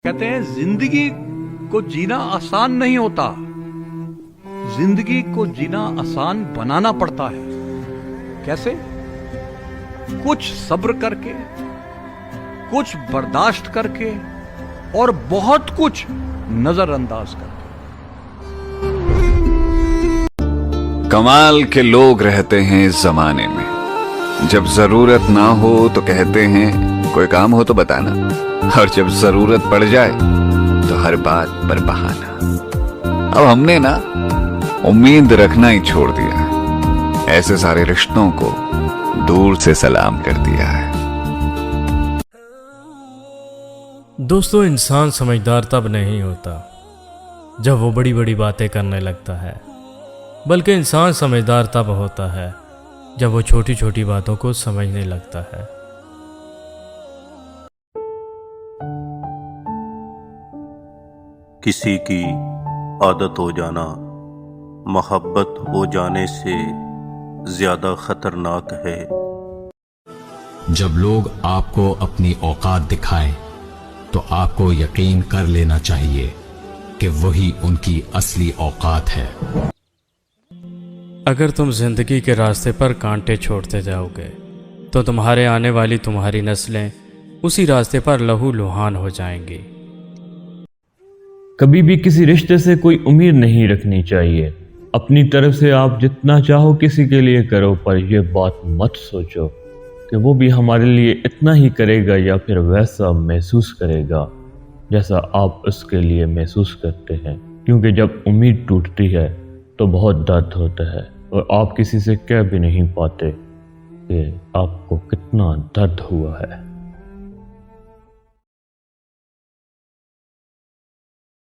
कहते हैं जिंदगी को जीना आसान नहीं होता, जिंदगी को जीना आसान बनाना पड़ता है। कैसे? कुछ सब्र करके, कुछ बर्दाश्त करके और बहुत कुछ नजरअंदाज करके। कमाल के लोग रहते हैं इस जमाने में, जब जरूरत ना हो तो कहते हैं कोई काम हो तो बताना, और जब जरूरत पड़ जाए तो हर बात पर बहाना। अब हमने ना उम्मीद रखना ही छोड़ दिया है, ऐसे सारे रिश्तों को दूर से सलाम कर दिया है। दोस्तों, इंसान समझदार तब नहीं होता जब वो बड़ी बड़ी बातें करने लगता है, बल्कि इंसान समझदार तब होता है जब वो छोटी छोटी बातों को समझने लगता है। किसी की आदत हो जाना मोहब्बत हो जाने से ज्यादा खतरनाक है। जब लोग आपको अपनी औकात दिखाएं तो आपको यकीन कर लेना चाहिए कि वही उनकी असली औकात है। अगर तुम जिंदगी के रास्ते पर कांटे छोड़ते जाओगे तो तुम्हारे आने वाली तुम्हारी नस्लें उसी रास्ते पर लहूलुहान हो जाएंगी। कभी भी किसी रिश्ते से कोई उम्मीद नहीं रखनी चाहिए। अपनी तरफ से आप जितना चाहो किसी के लिए करो, पर यह बात मत सोचो कि वो भी हमारे लिए इतना ही करेगा या फिर वैसा महसूस करेगा जैसा आप उसके लिए महसूस करते हैं। क्योंकि जब उम्मीद टूटती है तो बहुत दर्द होता है और आप किसी से कह भी नहीं पाते कि आपको कितना दर्द हुआ है।